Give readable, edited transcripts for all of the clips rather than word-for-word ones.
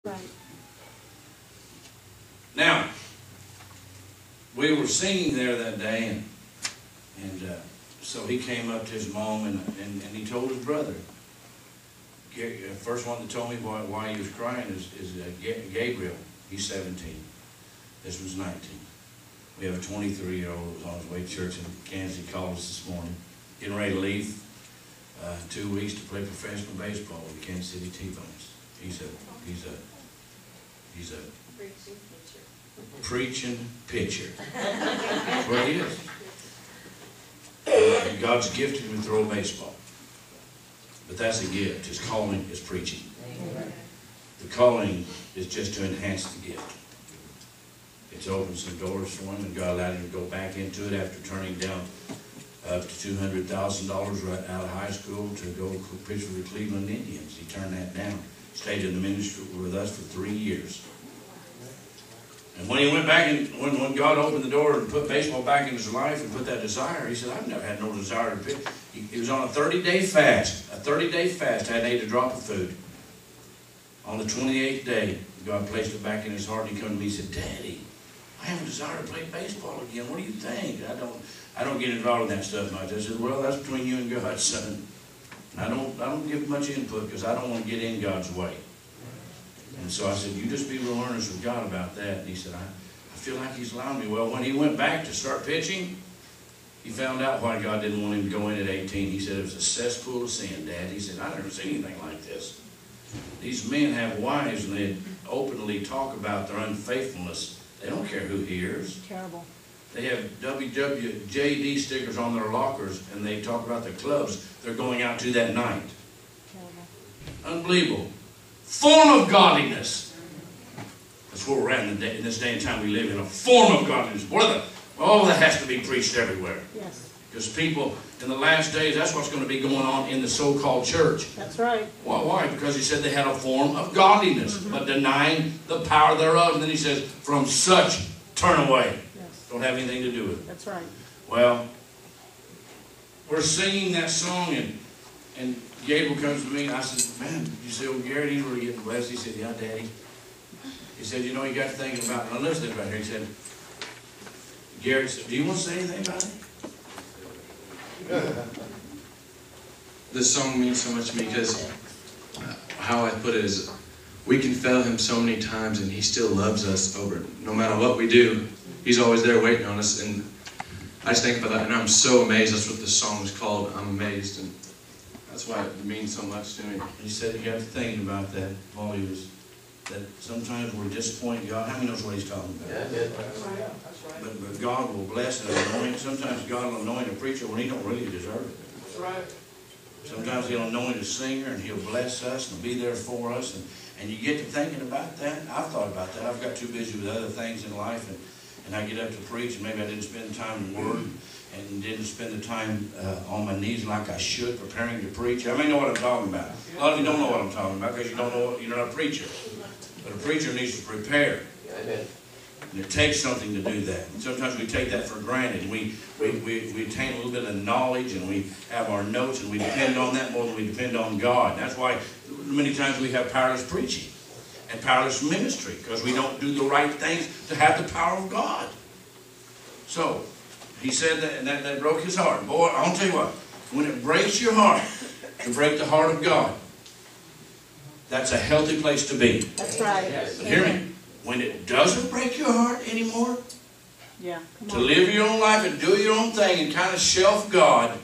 Right. Now, we were singing there that day, and so he came up to his mom and he told his brother. First one that told me why he was crying is Gabriel. He's 17. This was 19. We have a 23-year-old who was on his way to church in Kansas. He called us this morning, getting ready to leave 2 weeks to play professional baseball with the Kansas City T-Bones. He's a preaching pitcher. That's what he is. And God's gifted him to throw a baseball. But that's a gift. His calling is preaching. The calling is just to enhance the gift. It's opened some doors for him, and God allowed him to go back into it after turning down up to $200,000 right out of high school to go pitch for the Cleveland Indians. He turned that down. Stayed in the ministry with us for 3 years. And when he went back, and when God opened the door and put baseball back in his life and put that desire, he said, I've never had no desire to pitch. He was on a 30-day fast. A 30-day fast. Hadn't ate a drop of food. On the 28th day, God placed it back in his heart. And he came to me and said, Daddy, I have a desire to play baseball again. What do you think? I don't get involved in that stuff much. I said, well, that's between you and God, son. And I don't give much input because I don't want to get in God's way. And so I said, you just be real earnest with God about that. And he said, I feel like he's allowing me. Well, when he went back to start pitching, he found out why God didn't want him to go in at 18. He said it was a cesspool of sin, Dad. He said, I've never seen anything like this. These men have wives and they openly talk about their unfaithfulness. They don't care who hears. Terrible. They have WWJD stickers on their lockers, and they talk about the clubs they're going out to that night. Terrible. Unbelievable. Form of godliness. That's where we're at in this day and time we live in. A form of godliness. Oh, that has to be preached everywhere. Yes. Because people in the last days, that's what's going to be going on in the so-called church. That's right. Well, why? Because he said they had a form of godliness, but denying the power thereof. And then he says, from such turn away. Yes. Don't have anything to do with it. That's right. Well, we're singing that song, and Gabriel comes to me, and I said, man, did you say, oh, Garrett, he's really getting blessed? He said, yeah, Daddy. He said, you know, he got to thinking about it. Now, listen right here. He said, Garrett said, do you want to say anything about it? This song means so much to me because how I put it is we can fail him so many times and he still loves us over no matter what we do. He's always there waiting on us, and I just think about that and I'm so amazed. That's what this song is called. I'm amazed, and that's why it means so much to me. He said he got to thinking about that while he was, that sometimes we're disappointed God. How many knows what he's talking about? Yeah, that's right. But God will bless and anoint. Sometimes God will anoint a preacher when he don't really deserve it. That's right. Sometimes he'll anoint a singer and he'll bless us and be there for us. And you get to thinking about that. I've thought about that. I've got too busy with other things in life, and I get up to preach, and maybe I didn't spend time in the Word and didn't spend the time on my knees like I should preparing to preach. I may know what I'm talking about. A lot of you don't know what I'm talking about because you don't know, you're not a preacher. But a preacher needs to prepare. Amen. And it takes something to do that. And sometimes we take that for granted. We attain a little bit of knowledge, and we have our notes, and we depend on that more than we depend on God. And that's why many times we have powerless preaching and powerless ministry, because we don't do the right things to have the power of God. So, he said that, and that broke his heart. Boy, I'll tell you what, when it breaks your heart to break the heart of God, that's a healthy place to be. That's right. But hear me. When it doesn't break your heart anymore, to live your own life and do your own thing and kind of shelf God,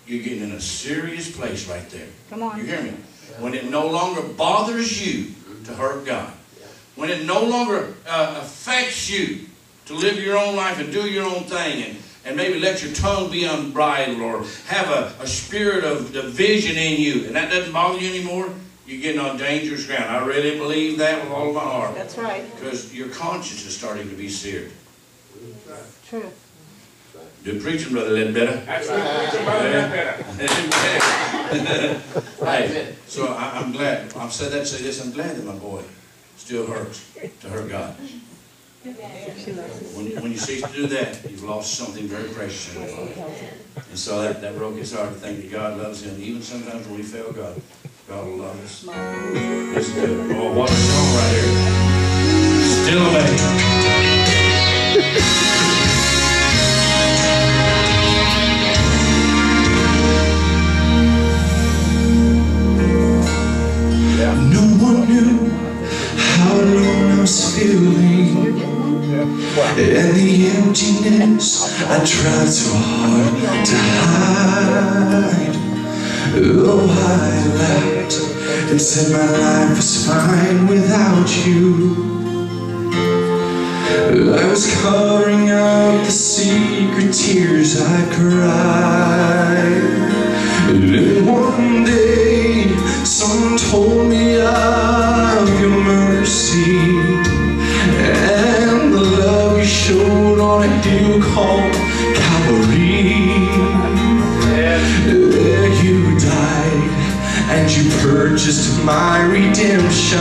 you're getting in a serious place right there. Come on. You hear me? When it no longer bothers you to hurt God, when it no longer affects you to live your own life and do your own thing, and maybe let your tongue be unbridled or have a spirit of division in you, and that doesn't bother you anymore, you're getting on dangerous ground. I really believe that with all of my heart. That's right. Because your conscience is starting to be seared. True. Good preaching, Brother Ledbetter. That's right. Hey, so I'm glad. I've said that to say this. I'm glad that my boy still hurts to hurt God. When you cease to do that, you've lost something very precious in your life. And so that broke his heart to think that God loves him. Even sometimes when we fail God, God will love us. Listen to it. Oh, what a song. filling, and the emptiness I tried so hard to hide. Oh, I laughed and said my life was fine without you. I was covering up the secret tears I cried. And then one day someone told me of your mercy and the love you showed on a hill called Calvary. There you died and you purchased my redemption.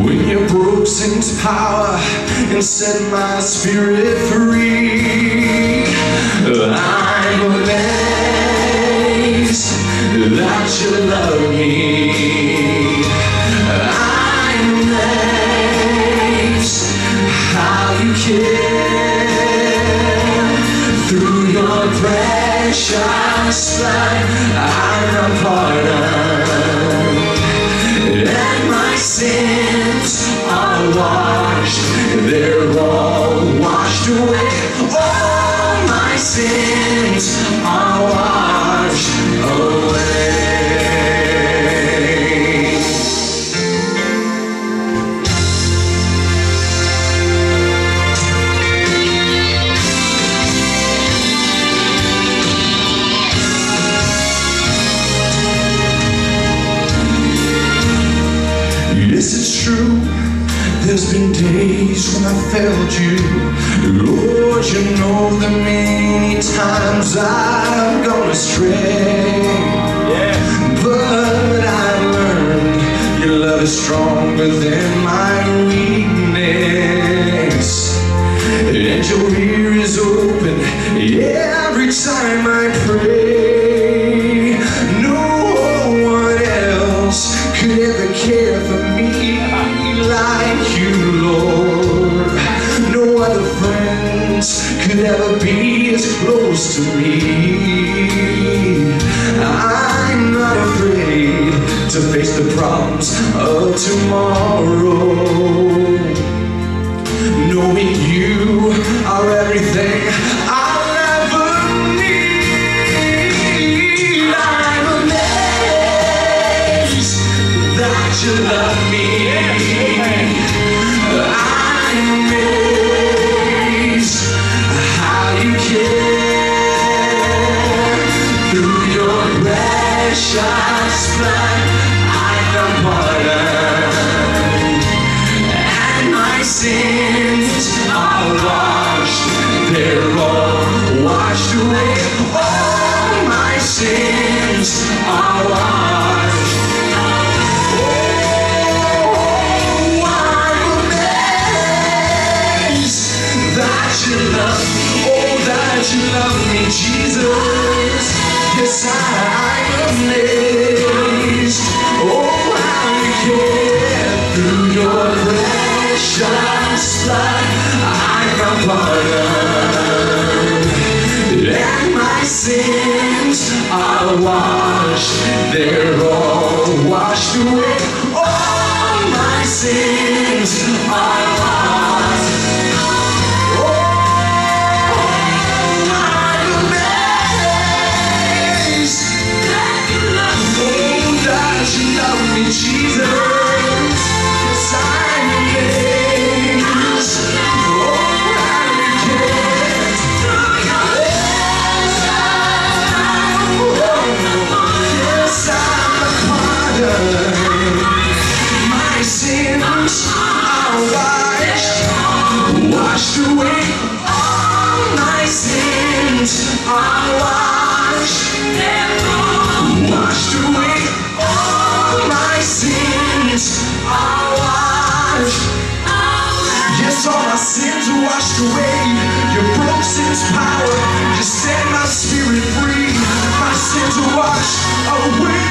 When you broke sin's power and set my spirit free, I'm amazed that you love me. I'm amazed how you care. Through your precious blood I'm pardoned, and my sins are washed. They're all washed away. All my sins are washed away. Yes, it's true, there's been days when I failed you. Lord, you know the many times I've gone astray. But I've learned your love is stronger than my weakness, and your ear is open every time I pray. No one else could ever care for me like you, Lord. No other friends could ever be as close to me. I'm not afraid to face the problems of tomorrow, knowing you are everything I'll ever need. I'm amazed that you love me. I'm amazed how you care. Through your precious blood I'm pardoned, and my sins are washed. They're all washed away. All my sins are washed. Oh, I'm amazed that you love me. Oh, that you love me, Jesus. Yes, I'm amazed. Oh, how you care. Through your precious blood I'm pardoned, and my sins are washed. They're all washed away. All my sins are washed. Oh, I'm amazed that you love me. Oh, that you love me, Jesus. Yes, I'm amazed. Oh, how you care. Through your yes, I'm pardoned. My sins are washed away. All my sins are washed away. All my sins are washed. Yes, all my sins are washed away. You broke sin's power. You set my spirit free. My sins are washed away.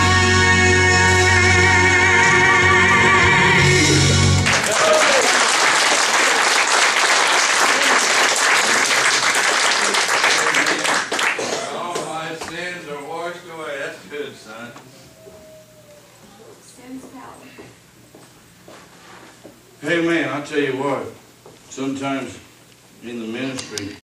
All my sins are washed away. That's good, son. Sin's power. Hey man, I tell you what, sometimes in the ministry,